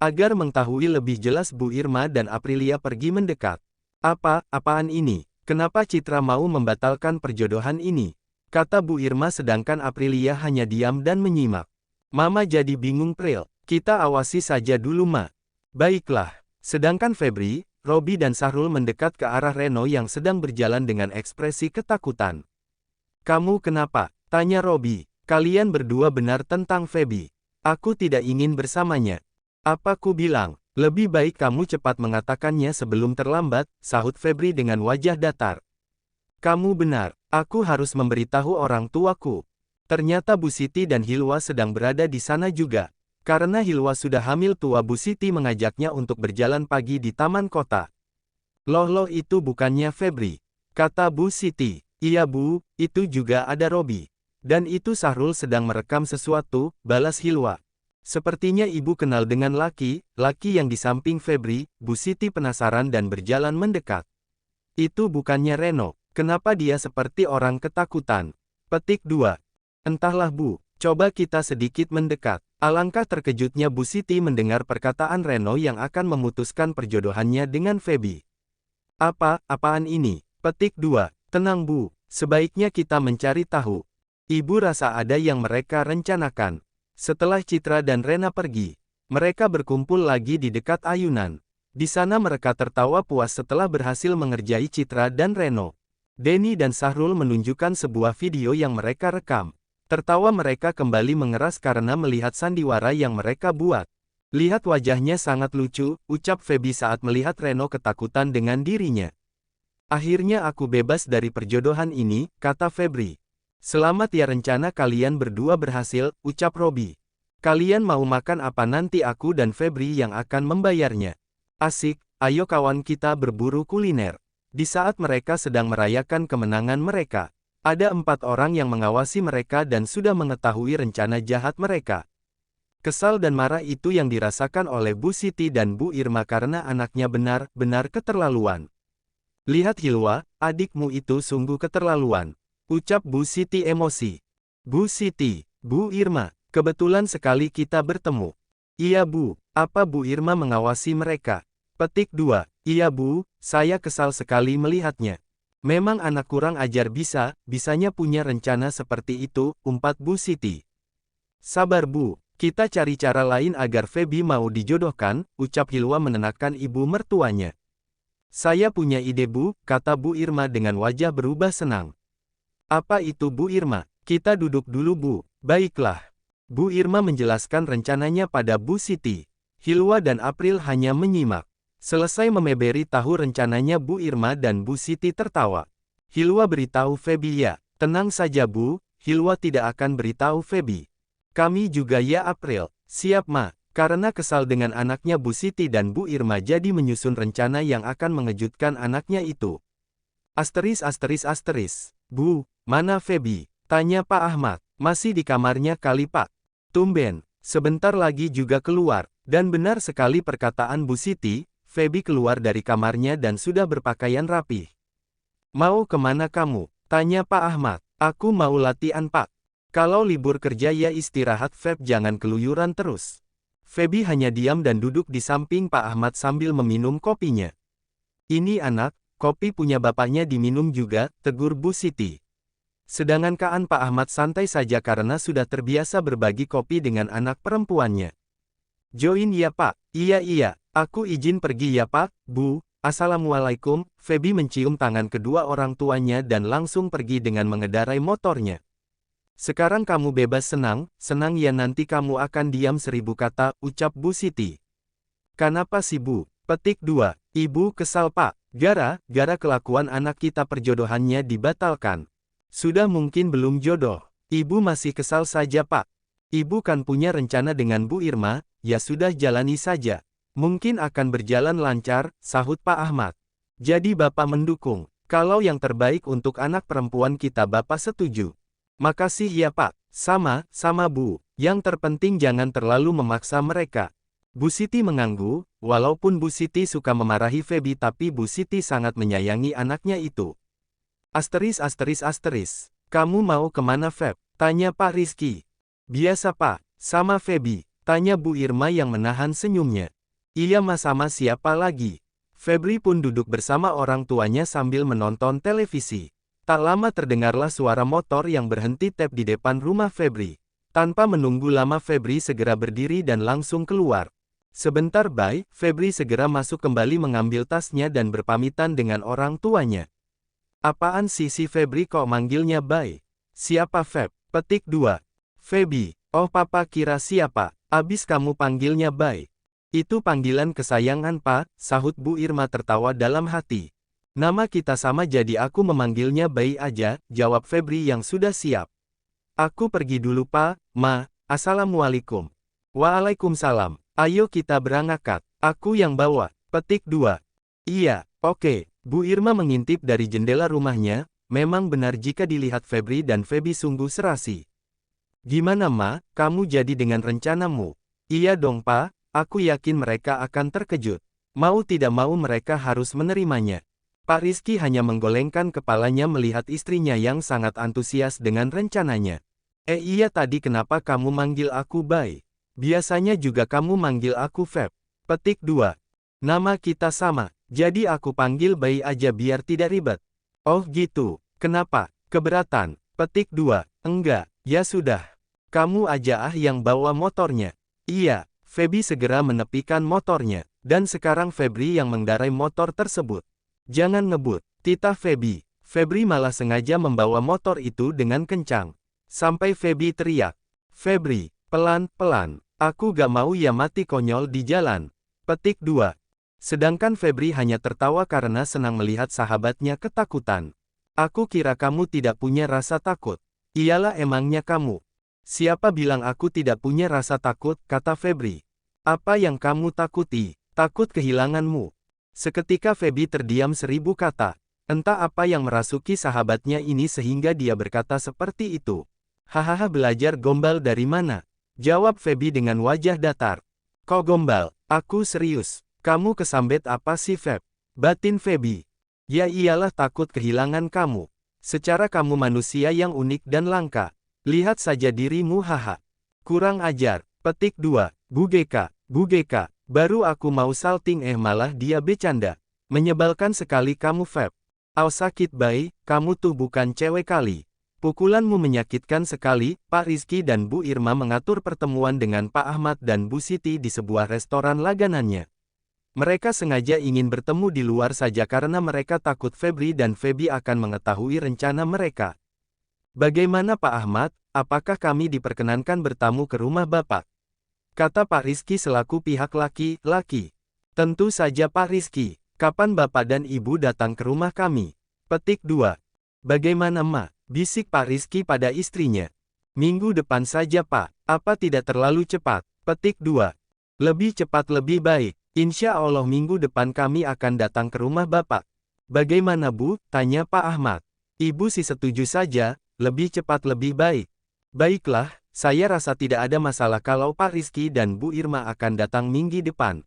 Agar mengetahui lebih jelas, Bu Irma dan Aprilia pergi mendekat. Apaan ini? Kenapa Citra mau membatalkan perjodohan ini? Kata Bu Irma sedangkan Aprilia hanya diam dan menyimak. Mama jadi bingung Pril. Kita awasi saja dulu Ma. Baiklah. Sedangkan Febri, Robi dan Sahrul mendekat ke arah Reno yang sedang berjalan dengan ekspresi ketakutan. Kamu kenapa? Tanya Robi. Kalian berdua benar tentang Feby. Aku tidak ingin bersamanya. Apa ku bilang? Lebih baik kamu cepat mengatakannya sebelum terlambat, sahut Febri dengan wajah datar. Kamu benar, aku harus memberitahu orang tuaku. Ternyata Bu Siti dan Hilwa sedang berada di sana juga. Karena Hilwa sudah hamil tua, Bu Siti mengajaknya untuk berjalan pagi di taman kota. Loh itu bukannya Febri? Kata Bu Siti. Iya Bu, itu juga ada Robi. Dan itu Sahrul sedang merekam sesuatu, balas Hilwa. Sepertinya ibu kenal dengan laki yang di samping Febri. Bu Siti penasaran dan berjalan mendekat. Itu bukannya Reno, kenapa dia seperti orang ketakutan? Petik 2. Entahlah Bu, coba kita sedikit mendekat. Alangkah terkejutnya Bu Siti mendengar perkataan Reno yang akan memutuskan perjodohannya dengan Feby. Apaan ini? Petik 2. Tenang Bu, sebaiknya kita mencari tahu. Ibu rasa ada yang mereka rencanakan. Setelah Citra dan Rena pergi, mereka berkumpul lagi di dekat ayunan. Di sana mereka tertawa puas setelah berhasil mengerjai Citra dan Reno. Denny dan Sahrul menunjukkan sebuah video yang mereka rekam. Tertawa mereka kembali mengeras karena melihat sandiwara yang mereka buat. Lihat wajahnya sangat lucu, ucap Feby saat melihat Reno ketakutan dengan dirinya. Akhirnya aku bebas dari perjodohan ini, kata Febri. Selamat ya, rencana kalian berdua berhasil, ucap Robi. Kalian mau makan apa? Nanti aku dan Febri yang akan membayarnya. Asik, ayo kawan kita berburu kuliner. Di saat mereka sedang merayakan kemenangan mereka, ada 4 orang yang mengawasi mereka dan sudah mengetahui rencana jahat mereka. Kesal dan marah itu yang dirasakan oleh Bu Siti dan Bu Irma karena anaknya benar-benar keterlaluan. Lihat Hilwa, adikmu itu sungguh keterlaluan, ucap Bu Siti emosi. Bu Siti, Bu Irma, kebetulan sekali kita bertemu. Iya Bu, apa Bu Irma mengawasi mereka? Petik 2. Iya Bu, saya kesal sekali melihatnya. Memang anak kurang ajar bisanya punya rencana seperti itu, umpat Bu Siti. Sabar Bu, kita cari cara lain agar Feby mau dijodohkan, ucap Hilwa menenangkan ibu mertuanya. Saya punya ide Bu, kata Bu Irma dengan wajah berubah senang. Apa itu Bu Irma? Kita duduk dulu Bu. Baiklah. Bu Irma menjelaskan rencananya pada Bu Siti. Hilwa dan April hanya menyimak. Selesai memeberi tahu rencananya Bu Irma dan Bu Siti tertawa. Hilwa beritahu Feby, ya, tenang saja Bu, Hilwa tidak akan beritahu Feby. Kami juga ya April, siap Ma, karena kesal dengan anaknya Bu Siti dan Bu Irma jadi menyusun rencana yang akan mengejutkan anaknya itu. Asteris. Bu, mana Feby? Tanya Pak Ahmad. Masih di kamarnya kali Pak. Tumben, sebentar lagi juga keluar. Dan benar sekali perkataan Bu Siti, Feby keluar dari kamarnya dan sudah berpakaian rapih. Mau kemana kamu? Tanya Pak Ahmad. Aku mau latihan Pak. Kalau libur kerja ya istirahat Feb, jangan keluyuran terus. Feby hanya diam dan duduk di samping Pak Ahmad sambil meminum kopinya. Ini anak, kopi punya bapaknya diminum juga, tegur Bu Siti. Sedangkan Pak Ahmad santai saja karena sudah terbiasa berbagi kopi dengan anak perempuannya. Join ya Pak. Iya, aku izin pergi ya Pak, Bu. Assalamualaikum. Feby mencium tangan kedua orang tuanya dan langsung pergi dengan mengendarai motornya. Sekarang kamu bebas, senang ya, nanti kamu akan diam 1000 kata, ucap Bu Siti. Kenapa sih Bu? Petik 2. Ibu kesal Pak. Gara kelakuan anak kita perjodohannya dibatalkan. Sudah mungkin belum jodoh. Ibu masih kesal saja Pak. Ibu kan punya rencana dengan Bu Irma, ya sudah jalani saja. Mungkin akan berjalan lancar, sahut Pak Ahmad. Jadi Bapak mendukung. Kalau yang terbaik untuk anak perempuan kita Bapak setuju. Makasih ya Pak. Sama Bu. Yang terpenting jangan terlalu memaksa mereka. Bu Siti mengangguk, walaupun Bu Siti suka memarahi Feby tapi Bu Siti sangat menyayangi anaknya itu. Asteris. Kamu mau kemana Feb? Tanya Pak Rizky. Biasa Pak, sama Feby. Tanya Bu Irma yang menahan senyumnya. Iya sama siapa lagi? Febri pun duduk bersama orang tuanya sambil menonton televisi. Tak lama terdengarlah suara motor yang berhenti tep di depan rumah Febri. Tanpa menunggu lama Febri segera berdiri dan langsung keluar. Sebentar Bay, Febri segera masuk kembali mengambil tasnya dan berpamitan dengan orang tuanya. Apaan sih si Febri kok manggilnya Bay? Siapa Feb? Petik 2. Feby. Oh papa kira siapa? Abis kamu panggilnya Bay. Itu panggilan kesayangan Pak, sahut Bu Irma tertawa dalam hati. Nama kita sama jadi aku memanggilnya Bay aja, jawab Febri yang sudah siap. Aku pergi dulu Pak, Ma, Assalamualaikum. Waalaikumsalam. Ayo kita berangkat. Aku yang bawa. Petik 2. Iya, oke. Bu Irma mengintip dari jendela rumahnya, memang benar jika dilihat Febri dan Feby sungguh serasi. Gimana Ma, kamu jadi dengan rencanamu? Iya dong Pa, aku yakin mereka akan terkejut. Mau tidak mau mereka harus menerimanya. Pak Rizky hanya menggolengkan kepalanya melihat istrinya yang sangat antusias dengan rencananya. Iya tadi kenapa kamu manggil aku Bay? Biasanya juga kamu manggil aku Feb. Petik 2. Nama kita sama. Jadi aku panggil Bay aja biar tidak ribet. Oh gitu, kenapa? Keberatan? Petik 2. Enggak, ya sudah. Kamu aja yang bawa motornya. Iya, Feby segera menepikan motornya. Dan sekarang Febri yang mengendarai motor tersebut. Jangan ngebut, titah Feby. Febri malah sengaja membawa motor itu dengan kencang. Sampai Feby teriak. Febri, pelan-pelan. Aku gak mau ya mati konyol di jalan. Petik 2. Sedangkan Febri hanya tertawa karena senang melihat sahabatnya ketakutan. Aku kira kamu tidak punya rasa takut. Iyalah emangnya kamu. Siapa bilang aku tidak punya rasa takut, kata Febri. Apa yang kamu takuti? Takut kehilanganmu. Seketika Feby terdiam 1000 kata. Entah apa yang merasuki sahabatnya ini sehingga dia berkata seperti itu. Hahaha belajar gombal dari mana? Jawab Feby dengan wajah datar. Kok gombal? Aku serius. Kamu kesambet apa sih Feb? Batin Feby. Ya iyalah takut kehilangan kamu. Secara kamu manusia yang unik dan langka. Lihat saja dirimu haha. Kurang ajar. Petik 2. Bu GK, baru aku mau salting malah dia bercanda. Menyebalkan sekali kamu Feb. Aw sakit Bay, kamu tuh bukan cewek kali. Pukulanmu menyakitkan sekali. Pak Rizky dan Bu Irma mengatur pertemuan dengan Pak Ahmad dan Bu Siti di sebuah restoran langganannya. Mereka sengaja ingin bertemu di luar saja karena mereka takut Febri dan Feby akan mengetahui rencana mereka. Bagaimana Pak Ahmad, apakah kami diperkenankan bertamu ke rumah Bapak? Kata Pak Rizky selaku pihak laki-laki. Tentu saja Pak Rizky, kapan Bapak dan Ibu datang ke rumah kami? Petik 2. Bagaimana Ma? Bisik Pak Rizky pada istrinya. Minggu depan saja Pak, apa tidak terlalu cepat? Petik 2. Lebih cepat lebih baik. Insya Allah minggu depan kami akan datang ke rumah Bapak. Bagaimana Bu? Tanya Pak Ahmad. Ibu sih setuju saja, lebih cepat lebih baik. Baiklah, saya rasa tidak ada masalah kalau Pak Rizky dan Bu Irma akan datang minggu depan.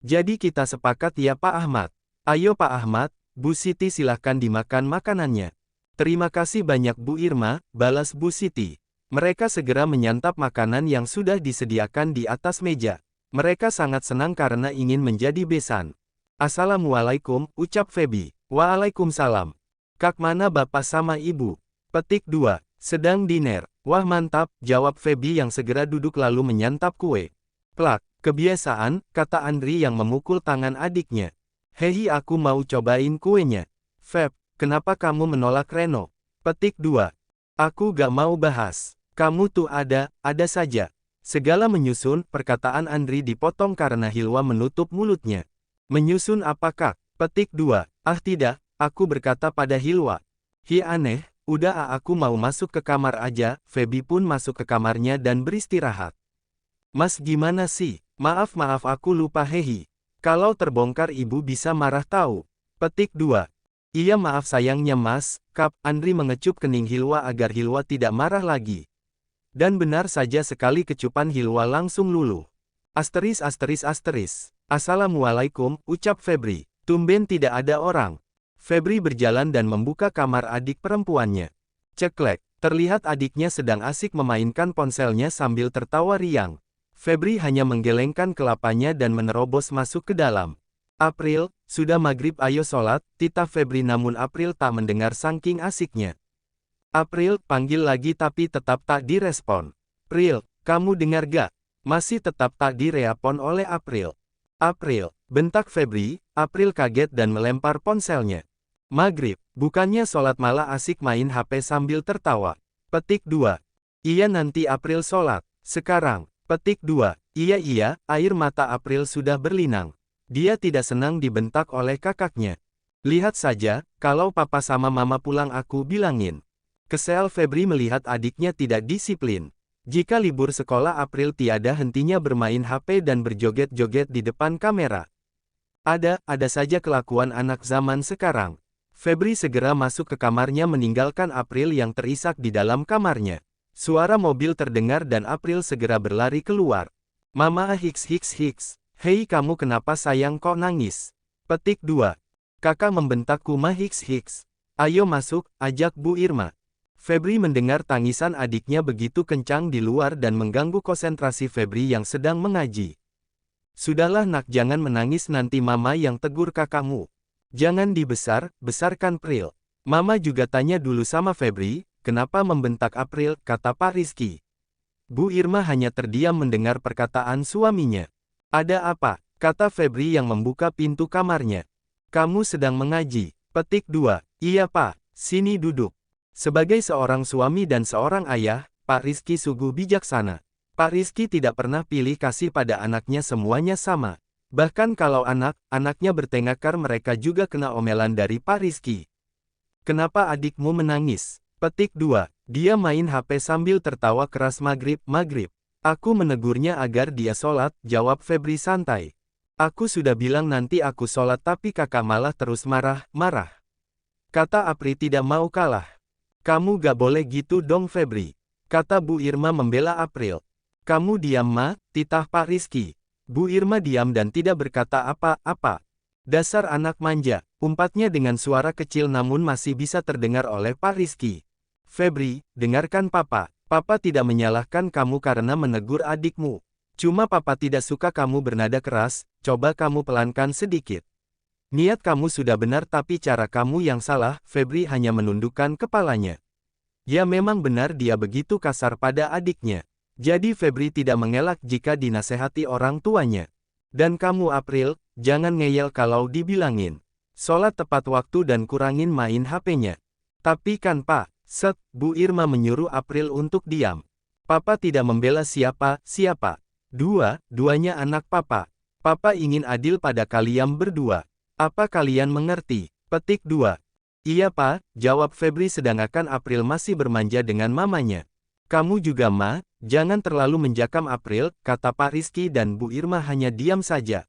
Jadi kita sepakat ya Pak Ahmad. Ayo Pak Ahmad, Bu Siti silahkan dimakan makanannya. Terima kasih banyak Bu Irma, balas Bu Siti. Mereka segera menyantap makanan yang sudah disediakan di atas meja. Mereka sangat senang karena ingin menjadi besan. Assalamualaikum, ucap Feby. Waalaikumsalam. Kak mana Bapak sama Ibu? Petik 2. Sedang diner. Wah mantap, jawab Feby yang segera duduk lalu menyantap kue. Plak, kebiasaan, kata Andri yang memukul tangan adiknya. Hehi aku mau cobain kuenya. Feb, kenapa kamu menolak Reno? Petik 2. Aku gak mau bahas. Kamu tuh ada saja. Segala menyusun, perkataan Andri dipotong karena Hilwa menutup mulutnya. Menyusun apa Kak? Petik 2. Ah tidak, aku berkata pada Hilwa. Hi aneh, udah aku mau masuk ke kamar aja. Feby pun masuk ke kamarnya dan beristirahat. Mas gimana sih? Maaf aku lupa hehi. Kalau terbongkar ibu bisa marah tahu. Petik 2. Iya maaf sayangnya mas, Kap. Andri mengecup kening Hilwa agar Hilwa tidak marah lagi. Dan benar saja sekali kecupan Hilwa langsung luluh. Asteris. Assalamualaikum, ucap Febri. Tumben tidak ada orang. Febri berjalan dan membuka kamar adik perempuannya. Ceklek, terlihat adiknya sedang asik memainkan ponselnya sambil tertawa riang. Febri hanya menggelengkan kelapanya dan menerobos masuk ke dalam. April, sudah maghrib ayo sholat, titah Febri namun April tak mendengar saking asiknya. April, panggil lagi tapi tetap tak direspon. April, kamu dengar gak? Masih tetap tak direspon oleh April. April, bentak Febri. April kaget dan melempar ponselnya. Maghrib, bukannya sholat malah asik main HP sambil tertawa. Petik 2. Iya nanti April sholat. Sekarang. Petik 2. Iya, air mata April sudah berlinang. Dia tidak senang dibentak oleh kakaknya. Lihat saja, kalau papa sama mama pulang aku bilangin. Kesel Febri melihat adiknya tidak disiplin. Jika libur sekolah April tiada hentinya bermain HP dan berjoget-joget di depan kamera. Ada saja kelakuan anak zaman sekarang. Febri segera masuk ke kamarnya meninggalkan April yang terisak di dalam kamarnya. Suara mobil terdengar dan April segera berlari keluar. Mama hiks. Hei kamu kenapa sayang kok nangis? Petik 2. Kakak membentakku mah hiks. Ayo masuk, ajak Bu Irma. Febri mendengar tangisan adiknya begitu kencang di luar dan mengganggu konsentrasi Febri yang sedang mengaji. Sudahlah nak jangan menangis nanti mama yang tegur kakakmu. Jangan besarkan April. Mama juga tanya dulu sama Febri, kenapa membentak April, kata Pak Rizky. Bu Irma hanya terdiam mendengar perkataan suaminya. Ada apa? Kata Febri yang membuka pintu kamarnya. Kamu sedang mengaji. Petik 2. Iya Pak, sini duduk. Sebagai seorang suami dan seorang ayah, Pak Rizky sungguh bijaksana. Pak Rizky tidak pernah pilih kasih pada anaknya semuanya sama. Bahkan kalau anaknya bertengkar mereka juga kena omelan dari Pak Rizky. Kenapa adikmu menangis? Petik 2. Dia main HP sambil tertawa keras maghrib. Aku menegurnya agar dia sholat, jawab Febri santai. Aku sudah bilang nanti aku sholat tapi kakak malah terus marah. Kata April tidak mau kalah. Kamu gak boleh gitu dong Febri. Kata Bu Irma membela April. Kamu diam ma, titah Pak Rizky. Bu Irma diam dan tidak berkata apa-apa. Dasar anak manja, umpatnya dengan suara kecil namun masih bisa terdengar oleh Pak Rizky. Febri, dengarkan papa. Papa tidak menyalahkan kamu karena menegur adikmu. Cuma papa tidak suka kamu bernada keras, coba kamu pelankan sedikit. Niat kamu sudah benar tapi cara kamu yang salah, Febri hanya menundukkan kepalanya. Ya memang benar dia begitu kasar pada adiknya. Jadi Febri tidak mengelak jika dinasehati orang tuanya. Dan kamu April, jangan ngeyel kalau dibilangin. Sholat tepat waktu dan kurangin main HP-nya. Tapi kan Pak, Bu Irma menyuruh April untuk diam. Papa tidak membela siapa. Duanya anak papa. Papa ingin adil pada kalian berdua. Apa kalian mengerti? Petik 2. Iya Pak, jawab Febri sedangkan April masih bermanja dengan mamanya. Kamu juga Ma, jangan terlalu menjakam April, kata Pak Rizky dan Bu Irma hanya diam saja.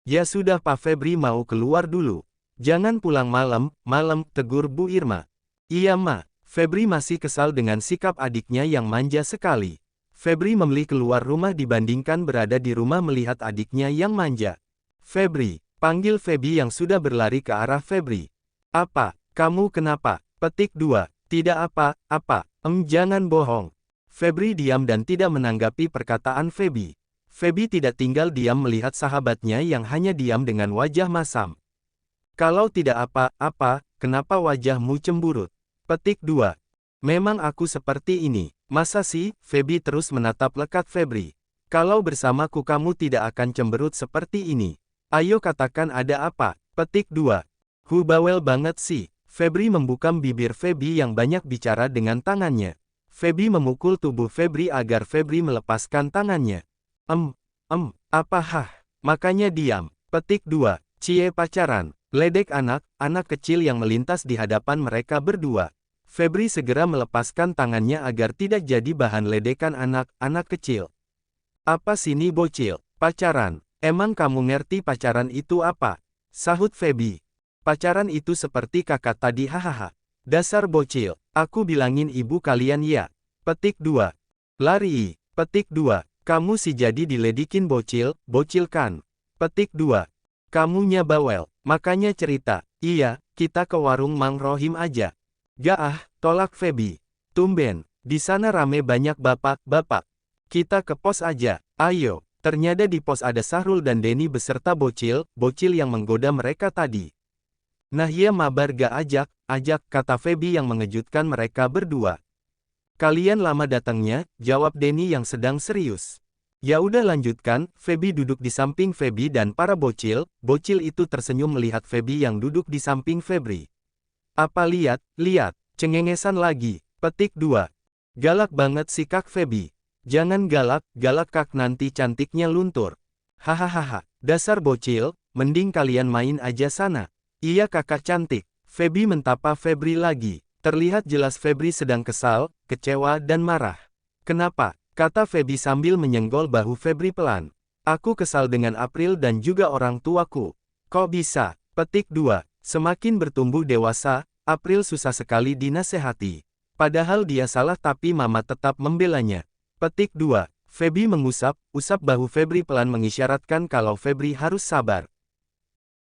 Ya sudah Pak Febri mau keluar dulu. Jangan pulang malam, tegur Bu Irma. Iya Ma, Febri masih kesal dengan sikap adiknya yang manja sekali. Febri memilih keluar rumah dibandingkan berada di rumah melihat adiknya yang manja. Febri. Panggil Feby yang sudah berlari ke arah Febri. Apa? Kamu kenapa? Petik 2. Tidak apa-apa. Jangan bohong. Febri diam dan tidak menanggapi perkataan Feby. Feby tidak tinggal diam melihat sahabatnya yang hanya diam dengan wajah masam. Kalau tidak apa-apa, kenapa wajahmu cemburut? Petik 2. Memang aku seperti ini. Masa sih? Feby terus menatap lekat Febri. Kalau bersamaku kamu tidak akan cemberut seperti ini. Ayo katakan ada apa? Petik 2. Bawel banget sih. Febri membukam bibir Feby yang banyak bicara dengan tangannya. Feby memukul tubuh Febri agar Febri melepaskan tangannya. Apa makanya diam. Petik 2. Cie pacaran. Ledek anak kecil yang melintas di hadapan mereka berdua. Febri segera melepaskan tangannya agar tidak jadi bahan ledekan anak kecil. Apa sini bocil? Pacaran. Emang kamu ngerti pacaran itu apa? Sahut Feby. Pacaran itu seperti kakak tadi hahaha. Dasar bocil, aku bilangin ibu kalian ya. Petik 2. Lari. Petik 2. Kamu si jadi diledikin bocil kan? Petik 2. Kamunya bawel, makanya cerita. Iya, kita ke warung Mang Rohim aja. Gak tolak Feby. Tumben, di sana rame banyak bapak. Kita ke pos aja. Ayo, ternyata di pos ada Sahrul dan Denny beserta bocil yang menggoda mereka tadi. Nah ya mabar gak ajak, kata Feby yang mengejutkan mereka berdua. Kalian lama datangnya, jawab Denny yang sedang serius. Ya udah lanjutkan, Feby duduk di samping Feby dan para bocil itu tersenyum melihat Feby yang duduk di samping Febri. Apa lihat, cengengesan lagi, petik 2. Galak banget si Kak Feby. Jangan galak Kak nanti cantiknya luntur. Hahaha, dasar bocil, mending kalian main aja sana. Iya kakak cantik, Feby mentapa Febri lagi. Terlihat jelas Febri sedang kesal, kecewa dan marah. Kenapa? Kata Feby sambil menyenggol bahu Febri pelan. Aku kesal dengan April dan juga orang tuaku. Kok bisa? Petik 2. Semakin bertumbuh dewasa, April susah sekali dinasehati. Padahal dia salah tapi mama tetap membelanya. Petik 2. Feby usap bahu Febri pelan mengisyaratkan kalau Febri harus sabar.